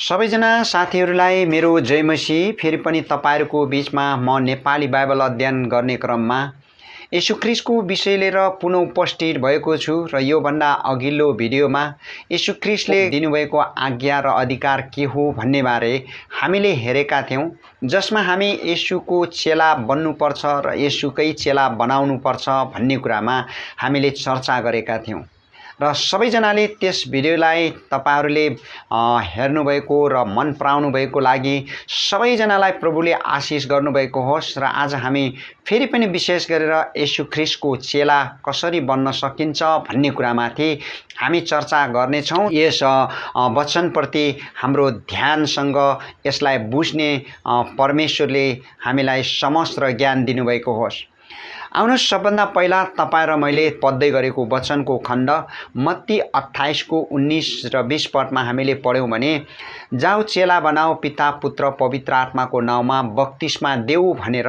सबैजना साथीहरूलाई मेरो जय मसीह। फेरि पनि तपाईहरुको बीचमा म नेपाली बाइबल अध्ययन गर्ने क्रममा येशू ख्रीष्टको विषय लिएर पुनः उपस्थित भएको छु र यो भन्दा अघिल्लो भिडियोमा येशू ख्रीष्टले दिनुभएको आज्ञा र अधिकार के हो भन्ने बारे हामीले हेरेका थियौं, जसमा हामी येशूको चेला बन्नुपर्छ र येशूकै चेला बनाउनुपर्छ भन्ने कुरामा हामीले चर्चा गरेका थियौं र सबैजनाले त्यस भिडियोलाई तपाईहरुले हेर्नुभएको र मन पराउनु भएको लागि सबैजनालाई प्रभुले आशिष गर्नुभएको होस्। र आज हामी फेरि पनि विशेष गरेर येशू ख्रीष्टको चेला कसरी बन्न सकिन्छ भन्ने कुरामाथि हामी चर्चा गर्नेछौं। यस वचनप्रति हाम्रो ध्यानसँग यसलाई बुझ्ने परमेश्वरले हामीलाई समझ र ज्ञान दिनुभएको होस्। आउनुहोस्, सबभन्दा पहिला तपाईं र मैले पढ्दै गरेको वचनको खण्ड मत्ती 28 को 19 र 20 पदमा हामीले पढ्यौं भने, जाऊ चेला बनाऊ, पिता पुत्र पवित्र आत्माको नाउँमा बप्तिस्मा देऊ भनेर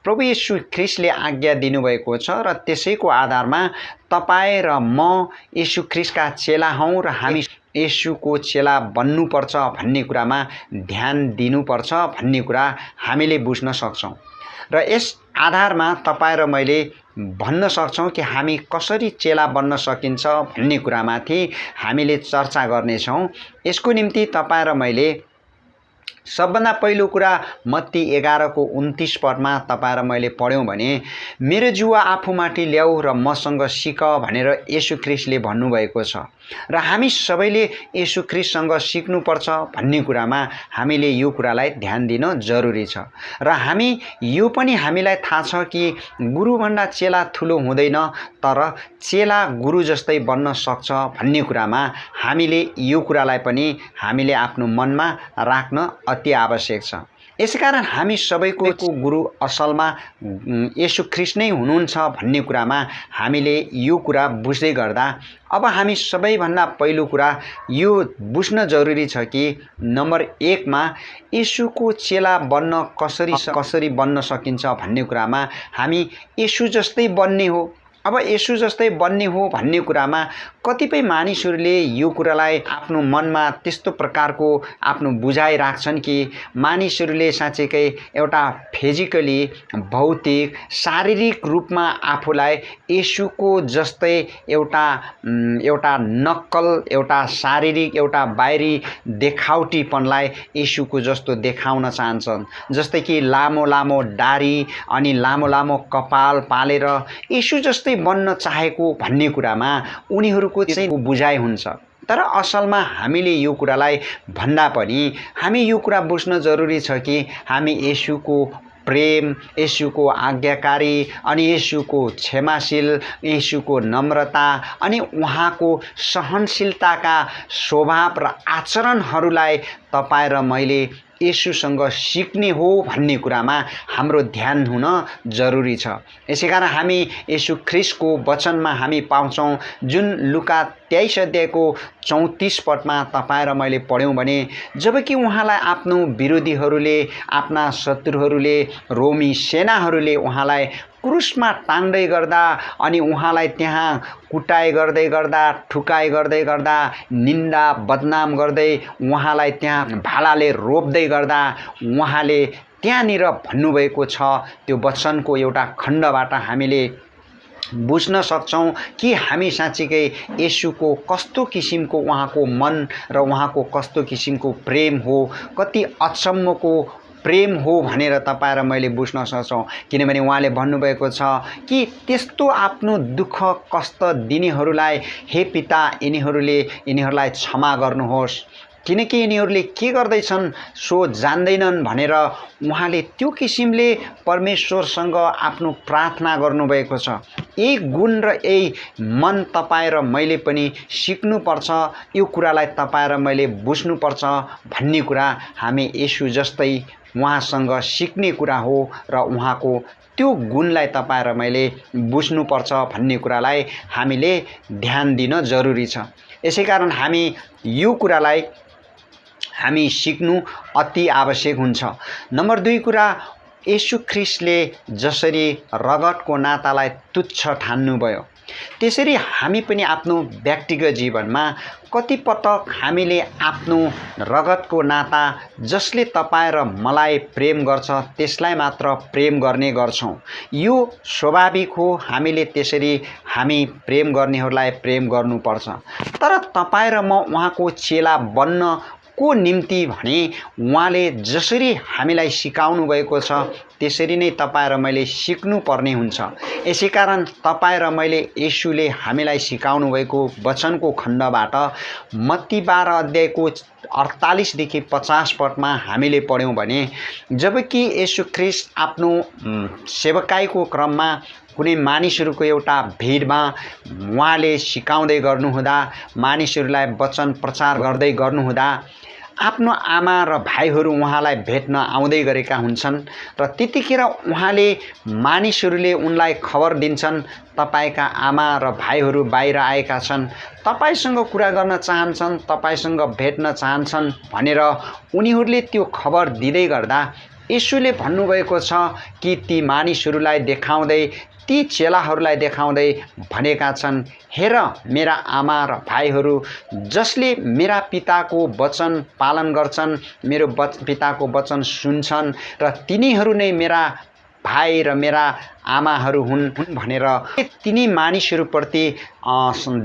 प्रभु येशू ख्रीष्टले आज्ञा दिनुभएको छ। र त्यसैको आधारमा तपाईं र म येशू ख्रीष्टका चेला हौं र हामी येशूको चेला बन्नुपर्छ भन्ने कुरामा ध्यान दिनुपर्छ भन्ने कुरा हामीले बुझ्न सक्छौं। र यस आधारमा तपाईं र मैले भन्न सक्छौं कि हामी कसरी चेला बन्न सकिन्छ भन्ने कुरामाथि हामीले चर्चा गर्नेछौं। यसको निम्ति तपाईं र मैले सबभन्दा पहिलो कुरा मत्ती 11 को 29 पदमा तपाईं र मैले पढ्यौं भने, मेरो जुवा आफूमाथि ल्याऊ र मसँग सिक भनेर येशू ख्रीष्टले भन्नुभएको छ। र हामी सबैले येशू ख्रीष्टसँग सिक्नुपर्छ भन्ने कुरामा हामीले यो कुरालाई ध्यान दिन जरुरी छ। र यो पनि हामीलाई थाहा छ कि गुरुभन्दा चेला ठुलो हुँदैन, तर चेला गुरु जस्तै बन्न सक्छ भन्ने कुरामा हामीले यो कुरालाई पनि हामीले आफ्नो मनमा राख्न अति आवश्यक छ। यसैकारण हामी सबैको गुरु असलमा येशू ख्रीष्ट नै हुनुहुन्छ भन्ने कुरामा हामीले यो कुरा बुझ्दै गर्दा अब हामी सबैभन्दा पहिलो कुरा यो बुझ्न जरुरी छ कि नम्बर 1 मा येशूको चेला बन्न कसरी बन्न सकिन्छ भन्ने कुरामा हामी येशू जस्तै बन्ने हो। अब येशू जस्तै बन्ने हो भन्ने कुरामा कतिपय मानिसहरूले यो कुरालाई आफ्नो मनमा त्यस्तो प्रकारको आफ्नो बुझाइ राख्छन् कि मानिसहरूले साँच्चैकै एउटा फिजिकली भौतिक शारीरिक रूपमा आफूलाई येशूको जस्तै एउटा नक्कल, एउटा शारीरिक, एउटा बाहिरी देखाउटीपनलाई येशूको जस्तो देखाउन चाहन्छन्। जस्तै कि लामो लामो दाढी अनि लामो लामो कपाल पालेर येशू जस्तै बन्न चाहेको भन्ने कुरामा उनीहरूको चाहिँ बुझाइ हुन्छ। तर असलमा हामीले यो कुरालाई भन्दा पनि हामी यो कुरा बुझ्न जरुरी छ कि हामी येशूको प्रेम, येशूको आज्ञाकारी अनि येशूको क्षमाशील, येशूको नम्रता अनि उहाँको सहनशीलताका स्वभाव र आचरणहरूलाई तपाईं र मैले येशूसँग सिक्ने हो भन्ने कुरामा हाम्रो ध्यान हुन जरुरी छ। यसैकारण हामी येशू ख्रीष्टको वचनमा हामी पाउँछौं, जुन लुका 23 अध्यायको 34 पदमा तपाईं र मैले पढ्यौं भने, जबकि उहाँलाई आफ्नो विरोधीहरूले, आफ्ना शत्रुहरूले, रोमी सेनाहरूले उहाँलाई क्रुसमा टाङ्दै गर्दा अनि उहाँलाई त्यहाँ कुटाइ गर्दै गर्दा, ठुकाइ गर्दै गर्दा, निन्दा बदनाम गर्दै उहाँलाई त्यहाँ भालाले रोप्दै गर्दा उहाँले त्यहाँनिर भन्नुभएको छ। त्यो वचनको एउटा खण्डबाट हामीले बुझ्न सक्छौं कि हामी साँच्चीकै येशूको कस्तो किसिमको उहाँको मन र उहाँको कस्तो किसिमको प्रेम हो, कति अचम्मको प्रेम हो भनेर तपाईं र मैले बुझ्न सक्छौं। किनभने उहाँले भन्नुभएको छ कि त्यस्तो आफ्नो दुःख कष्ट दिनेहरूलाई हे पिता, यिनीहरूलाई क्षमा गर्नुहोस्, किनकि यिनीहरूले के गर्दैछन् सो जान्दैनन् भनेर उहाँले त्यो किसिमले परमेश्वरसँग आफ्नो प्रार्थना गर्नुभएको छ। यही गुण र यही मन तपाईं र मैले पनि सिक्नुपर्छ। यो कुरालाई तपाईं र मैले बुझ्नुपर्छ भन्ने कुरा हामी येशू जस्तै उहाँसँग सिक्ने कुरा हो र उहाँको त्यो गुणलाई तपाईं र मैले बुझ्नुपर्छ भन्ने कुरालाई हामीले ध्यान दिन जरुरी छ। यसैकारण हामी यो कुरालाई हामी सिक्नु अति आवश्यक हुन्छ। नम्बर 2 कुरा, येशू ख्रीष्टले जसरी रगतको नातालाई तुच्छ ठान्नुभयो त्यसरी हामी पनि आफ्नो व्यक्तिगत जीवनमा कतिपटक हामीले आफ्नो रगतको नाता जसले तपाईँ र मलाई प्रेम गर्छ त्यसलाई मात्र प्रेम गर्ने गर्छौं। यो स्वाभाविक हो, हामीले त्यसरी हामी प्रेम गर्नेहरूलाई प्रेम गर्नुपर्छ। तर तपाईँ र म उहाँको चेला बन्न को निम्ति भने उहाँले जसरी हामीलाई सिकाउनु भएको छ त्यसरी नै तपाईँ र मैले सिक्नु पर्ने हुन्छ। यसैकारण तपाईँ र मैले येशूले हामीलाई सिकाउनु भएको वचनको खण्डबाट मत्ती 12 अध्यायको 48 देखि 50 पदमा हामीले पढ्यौं भने जबकि येशू ख्रीष्ट आफ्नो सेवकाईको क्रममा कुनै मानिसहरूको एउटा भिडमा उहाँले सिकाउँदै गर्नुहुँदा मानिसहरूलाई वचन प्रचार गर्दै गर्नुहुँदा आफ्नो आमा र भाइहरू उहाँलाई भेट्न आउँदै गरेका हुन्छन् र त्यतिखेर उहाँले मानिसहरूले उनलाई खबर दिन्छन् तपाईका आमा र भाइहरू बाहिर आएका छन्, तपाईसँग कुरा गर्न चाहन्छन्, तपाईसँग भेट्न चाहन्छन् भनेर उनीहरूले त्यो खबर दिँदै गर्दा येशूले भन्नुभएको छ कि ती मानिसहरूलाई देखाउँदै ती चेलाहरूलाई देखाउँदै भनेका छन्, हेर मेरा आमा र भाइहरू जसले मेरा पिताको वचन पालन गर्छन्, मेरो पिताको वचन सुन्छन् र तिनीहरू नै मेरा भाइ र मेरा आमाहरू हुन् भनेर तिनी मानिसहरूप्रति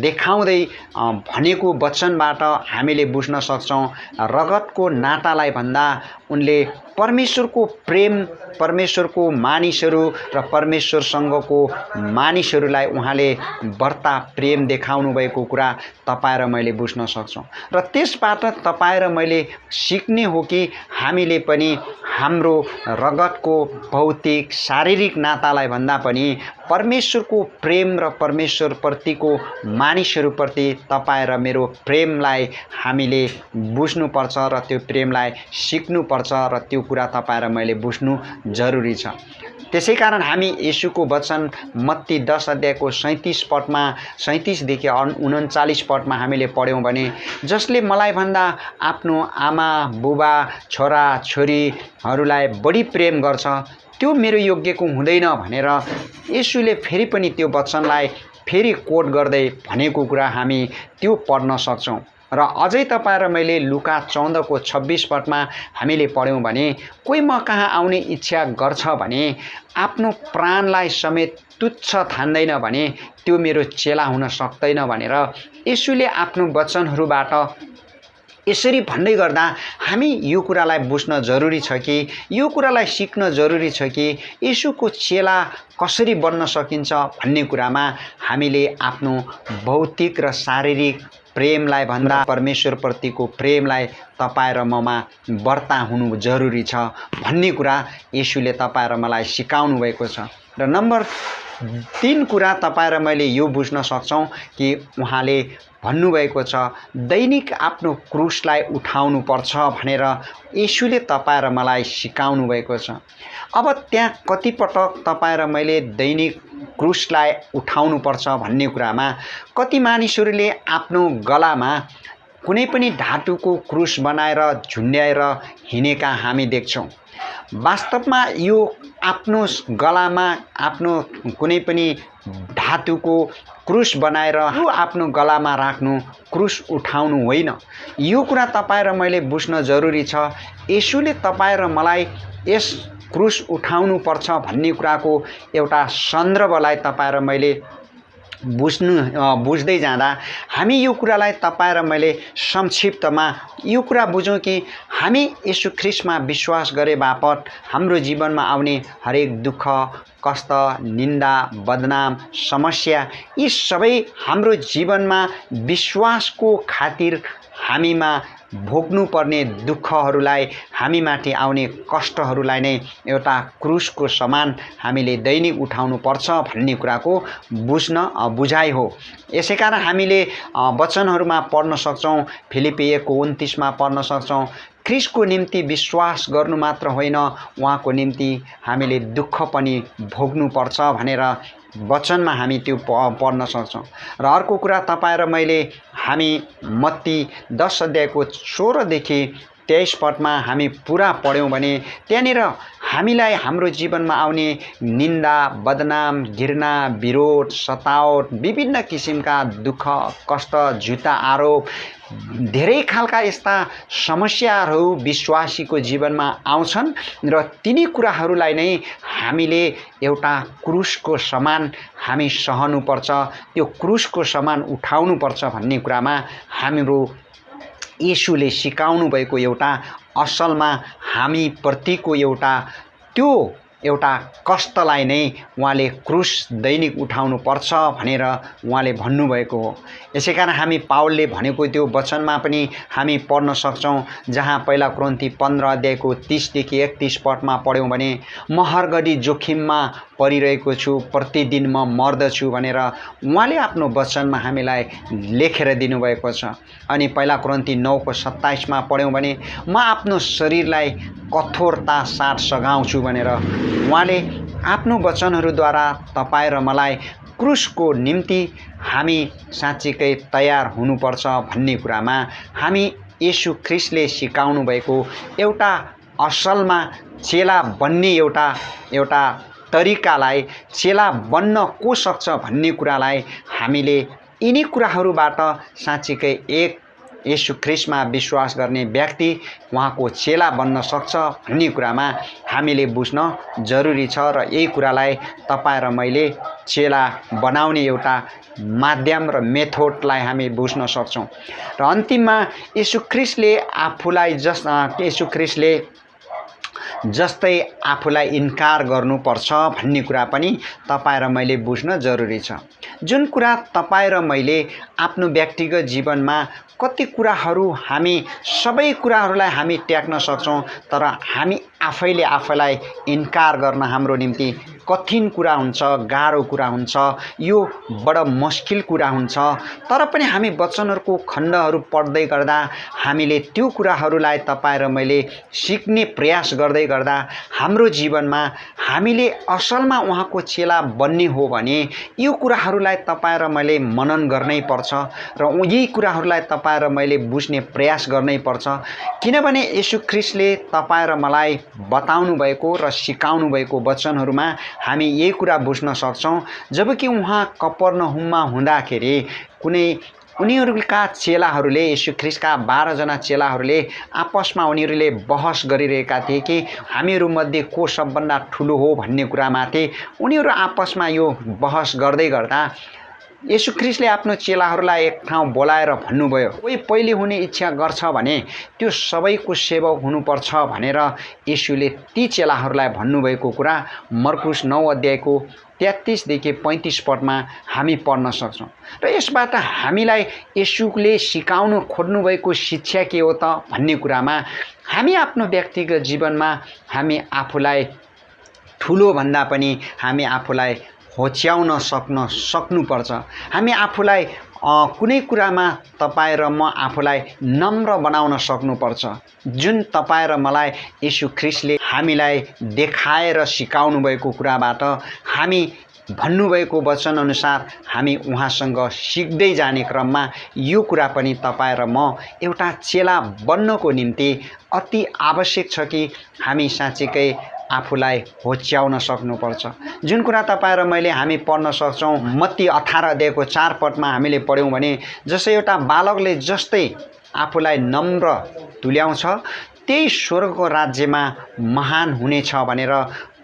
देखाउँदै भनेको वचनबाट हामीले बुझ्न सक्छौं रगतको नातालाई भन्दा उनले परमेश्वरको प्रेम, परमेश्वरको मानिसहरू र परमेश्वरसँगको मानिसहरूलाई उहाँले बढ्ता प्रेम देखाउनु भएको कुरा तपाईँ र मैले बुझ्न सक्छौं र त्यसबाट तपाईँ र मैले सिक्ने हो कि हामीले पनि हाम्रो रगतको भौतिक शारीरिक नातालाई भन्दा पनि परमेश्वरको प्रेम र परमेश्वरप्रतिको मानिसहरूप्रति तपाईँ र मेरो प्रेमलाई हामीले बुझ्नुपर्छ र त्यो प्रेमलाई सिक्नुपर्छ र त्यो कुरा तपाईँ र मैले बुझ्नु जरुरी छ। त्यसैकारण हामी येशूको वचन मत्ती 10 अध्यायको 37 पदमा 37 देखि 39 पदमा हामीले पढ्यौं भने जसले मलाई भन्दा आफ्नो आमा बुबा छोरा छोरीहरूलाई बढी प्रेम गर्छ त्यो मेरो योग्यको हुँदैन भनेर येशूले फेरि पनि त्यो वचनलाई फेरि कोट गर्दै भनेको कुरा हामी त्यो पढ्न सक्छौं र अझै तपाईँ र मैले लुका 14 को 26 पदमा हामीले पढ्यौं भने कोही म कहाँ आउने इच्छा गर्छ भने आफ्नो प्राणलाई समेत तुच्छ ठान्दैन भने त्यो मेरो चेला हुन सक्दैन भनेर येशूले आफ्नो वचनहरूबाट यसरी भन्दै गर्दा हामी यो कुरालाई बुझ्न जरुरी छ कि यो कुरालाई सिक्न जरुरी छ कि येशूको चेला कसरी बन्न सकिन्छ भन्ने कुरामा हामीले आफ्नो भौतिक र शारीरिक प्रेमलाई भन्दा परमेश्वरप्रतिको प्रेमलाई तपाईँ र ममा बढ्ता हुनु जरुरी छ भन्ने कुरा येशूले तपाईँ र मलाई सिकाउनु भएको छ। र नम्बर 3 कुरा तपाईँ र मैले यो बुझ्न सक्छौं कि उहाँले भन्नुभएको छ दैनिक आफ्नो क्रुसलाई उठाउनु पर्छ भनेर येशूले तपाईँ र मलाई सिकाउनु भएको छ। अब त्यहाँ कति पटक तपाईँ र मैले दैनिक क्रुसलाई उठाउनु पर्छ भन्ने कुरामा कति मानिसहरूले आफ्नो गलामा कुनै पनि धातुको क्रुस बनाएर झुन्ड्याएर हिँडेका हामी देख्छौं। वास्तवमा यो आफ्नो गलामा आफ्नो कुनै पनि धातुको क्रुस बनाएर यो आफ्नो गलामा राख्नु क्रुस उठाउनु होइन। यो कुरा तपाईँ र मैले बुझ्न जरुरी छ। येशूले तपाईँ र मलाई यस क्रुस उठाउनु पर्छ भन्ने कुराको एउटा सन्दर्भलाई तपाईँ र मैले बुझ्दै जाँदा हामी यो कुरालाई तपाईँ र मैले संक्षिप्तमा यो कुरा बुझौं कि हामी येशू ख्रीष्टमा विश्वास गरे बापत हाम्रो जीवनमा आउने हरेक दुःख कष्ट निन्दा बदनाम समस्या यी सबै हाम्रो जीवनमा विश्वासको खातिर हामीमा भोग्नु पर्ने दुःखहरूलाई हामीमाथि आउने कष्टहरूलाई नै एउटा क्रुसको समान हामीले दैनिक उठाउनु पर्छ भन्ने कुराको बुझाइ हो। यसैकारण हामीले वचनहरूमा पढ्न सक्छौं। फिलिपी 1:29 मा पढ्न सक्छौं ख्रीष्टको निम्ति विश्वास गर्नु मात्र होइन उहाँको निम्ति हामीले दुःख पनि भोग्नु पर्छ भनेर वचनमा हामी त्यो पढ्न सक्छौं। र अर्को कुरा तपाईँ र मैले हामी मत्ती 10 अध्यायको 16 देखि 23 पदमा हामी पुरा पढ्यौँ भने त्यहाँनिर हामीलाई हाम्रो जीवनमा आउने निन्दा, बदनाम, घृणा, विरोध, सतावट, विभिन्न किसिमका दुःख, कष्ट, झुटा आरोप, धेरै खालका यस्ता समस्याहरू विश्वासीको जीवनमा आउँछन् र तिनी कुराहरूलाई नै हामीले एउटा क्रुसको समान हामी सहनुपर्छ, त्यो क्रुसको समान उठाउनुपर्छ भन्ने कुरामा हाम्रो येशूले सिकाउनु भएको एउटा असलमा हामी प्रतिको एउटा कष्टलाई नै उहाँले क्रुस दैनिक उठाउनु पर्छ भनेर उहाँले भन्नुभएको हो। यसैकारण हामी पावलले भनेको त्यो वचनमा पनि हामी पढ्न सक्छौँ, जहाँ पहिला कोरिन्थी 15 अध्यायको 30 देखि 31 पदमा पढ्यौँ भने म हरघडी जोखिममा परिरहेको छु, प्रतिदिन म मर्दछु भनेर उहाँले आफ्नो वचनमा हामीलाई लेखेर दिनुभएको छ। अनि पहिला कोरिन्थी 9 को 27 मा पढ्यौँ भने म आफ्नो शरीरलाई कठोरता साथ सघाउँछु भनेर उहाँले आफ्नो वचनहरूद्वारा तपाईँ र मलाई क्रुसको निम्ति हामी साँच्चीकै तयार हुनुपर्छ भन्ने कुरामा हामी येशू ख्रीष्टले सिकाउनु भएको एउटा असलमा चेला बन्ने एउटा तरिकालाई, चेला बन्न को सक्छ भन्ने कुरालाई हामीले यिनी कुराहरूबाट साँच्चीकै एक येशू ख्रीष्टमा विश्वास गर्ने व्यक्ति उहाँको चेला बन्न सक्छ भन्ने कुरामा हामीले बुझ्न जरुरी छ र यही कुरालाई तपाईँ र मैले चेला बनाउने एउटा माध्यम र मेथडलाई हामी बुझ्न सक्छौँ। र अन्तिममा येशू ख्रीष्टले जस्तै आफूलाई इन्कार गर्नुपर्छ भन्ने कुरा पनि तपाईँ र मैले बुझ्न जरुरी छ। जुन कुरा तपाईँ र मैले आफ्नो व्यक्तिगत जीवनमा कति कुराहरू हामी सबै कुराहरूलाई हामी त्याग्न सक्छौँ, तर हामी आफैले आफैलाई इन्कार गर्न हाम्रो निम्ति कठिन कुरा हुन्छ, गाह्रो कुरा हुन्छ, यो बडा मुस्किल कुरा हुन्छ। तर पनि हामी वचनहरूको खण्डहरू पढ्दै गर्दा हामीले त्यो कुराहरूलाई तपाईँ र मैले सिक्ने प्रयास गर्दै गर्दा हाम्रो जीवनमा हामीले असलमा उहाँको चेला बन्ने हो भने यो कुराहरूलाई तपाईँ र मैले मनन गर्नै पर्छ र यही कुराहरूलाई तपाईँ र मैले बुझ्ने प्रयास गर्नै पर्छ। किनभने येशू ख्रीष्टले तपाईँ र मलाई बताउनु भएको र सिकाउनु भएको वचनहरूमा हामी यही कुरा बुझ्न सक्छौँ। जबकि उहाँ कफरनहुममा हुँदाखेरि उनीहरूका चेलाहरूले, येशू ख्रीष्टका 12 जना चेलाहरूले आपसमा उनीहरूले बहस गरिरहेका थिए कि हामीहरूमध्ये को सबभन्दा ठुलो हो भन्ने कुरामाथि उनीहरू आपसमा यो बहस गर्दै गर्दा येशू ख्रीष्टले आफ्नो चेलाहरूलाई एक ठाउँ बोलाएर भन्नुभयो, कोही पहिले हुने इच्छा गर्छ भने त्यो सबैको सेवक हुनुपर्छ भनेर येशूले ती चेलाहरूलाई भन्नुभएको कुरा मर्कुस 9 अध्यायको 33 देखि 35 पदमा हामी पढ्न सक्छौँ। र यसबाट हामीलाई येशूले सिकाउनु खोज्नुभएको शिक्षा के हो त भन्ने कुरामा हामी आफ्नो व्यक्तिगत जीवनमा हामी आफूलाई ठुलो भन्दा पनि हामी आफूलाई होच्याउन सक्नुपर्छ। हामी आफूलाई कुनै कुरामा तपाईँ र म आफूलाई नम्र बनाउन सक्नुपर्छ। जुन तपाईँ र मलाई येशू ख्रीष्टले हामीलाई देखाएर सिकाउनु भएको कुराबाट हामी भन्नुभएको वचन अनुसार हामी उहाँसँग सिक्दै जाने क्रममा यो कुरा पनि तपाईँ र म एउटा चेला बन्नको निम्ति अति आवश्यक छ कि हामी साँच्चीकै आफूलाई होच्याउन सक्नुपर्छ। जुन कुरा तपाईँ र मैले हामी पढ्न सक्छौँ, मत्ती 18 अध्यायको 4 पदमा हामीले पढ्यौँ भने जसै एउटा बालकले जस्तै आफूलाई नम्र तुल्याउँछ त्यही स्वर्गको राज्यमा महान हुनेछ भनेर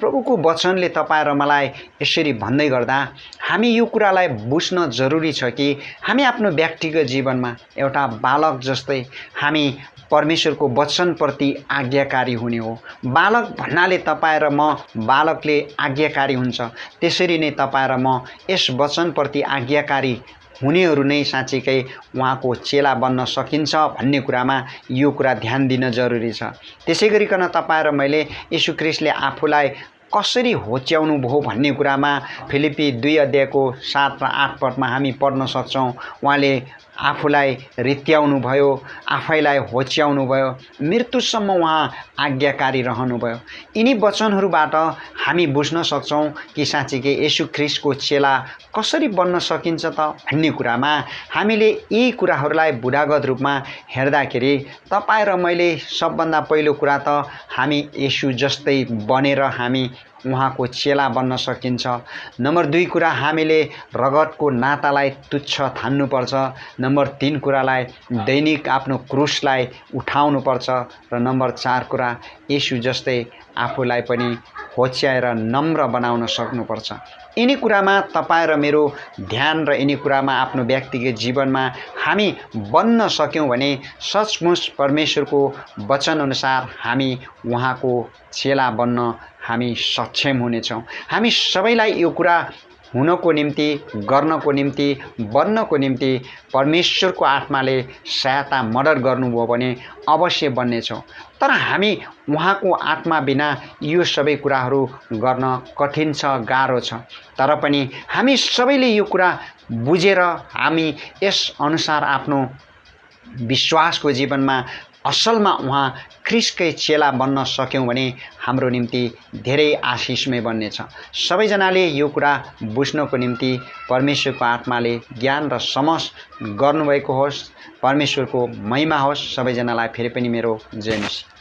प्रभुको वचनले तपाईँ र मलाई यसरी भन्दै गर्दा हामी यो कुरालाई बुझ्न जरुरी छ कि हामी आफ्नो व्यक्तिगत जीवनमा एउटा बालक जस्तै हामी परमेश्वरको वचनप्रति आज्ञाकारी हुने हो। बालक भन्नाले तपाईँ र म बालकले आज्ञाकारी हुन्छ, त्यसरी नै तपाईँ र म यस वचनप्रति आज्ञाकारी हुनेहरू नै साँच्चीकै उहाँको चेला बन्न सकिन्छ भन्ने कुरामा यो कुरा ध्यान दिन जरुरी छ। त्यसै गरिकन तपाईँ र मैले येशू ख्रीष्टले आफूलाई कसरी होच्याउनु भयो भन्ने कुरामा फिलिप्पी 2 अध्यायको 7 र 8 पदमा हामी पढ्न सक्छौँ। उहाँले आफूलाई रित्याउनु भयो, आफैलाई होच्याउनु भयो, मृत्युसम्म उहाँ आज्ञाकारी रहनुभयो। यिनी वचनहरूबाट हामी बुझ्न सक्छौँ कि साँच्चीकै येशू ख्रीष्टको चेला कसरी बन्न सकिन्छ त भन्ने कुरामा हामीले यी कुराहरूलाई बुढागत रूपमा हेर्दाखेरि तपाईँ र मैले सबभन्दा पहिलो कुरा त हामी येशू जस्तै बनेर हामी उहाँको चेला बन्न सकिन्छ। नम्बर 2 कुरा हामीले रगतको नातालाई तुच्छ ठान्नुपर्छ। नम्बर 3 कुरालाई दैनिक आफ्नो क्रुसलाई उठाउनुपर्छ र नम्बर 4 कुरा येशू जस्तै आफूलाई पनि होच्याएर नम्र बनाउन सक्नुपर्छ। यिनी कुरामा तपाईँ र मेरो ध्यान र यिनी कुरामा आफ्नो व्यक्तिगत जीवनमा हामी बन्न सक्यौँ भने सचमुच परमेश्वरको वचनअनुसार हामी उहाँको चेला बन्न हामी सक्षम हुनेछौँ। हामी सबैलाई यो कुरा हुनको निम्ति, गर्नको निम्ति, बन्नको निम्ति परमेश्वरको आत्माले सहायता मद्दत गर्नुभयो भने अवश्य बन्नेछौँ। तर हामी उहाँको आत्मा बिना यो सबै कुराहरू गर्न कठिन छ, गाह्रो छ। तर पनि हामी सबैले यो कुरा बुझेर हामी यस अनुसार आफ्नो विश्वासको जीवनमा असलमा उहाँ ख्रीष्टकै चेला बन्न सक्यौँ भने हाम्रो निम्ति धेरै आशिषमय बन्नेछ। सबैजनाले यो कुरा बुझ्नको निम्ति परमेश्वरको आत्माले ज्ञान र समझ गर्नुभएको होस्। परमेश्वरको महिमा होस्। सबैजनालाई फेरि पनि मेरो जय मसीह।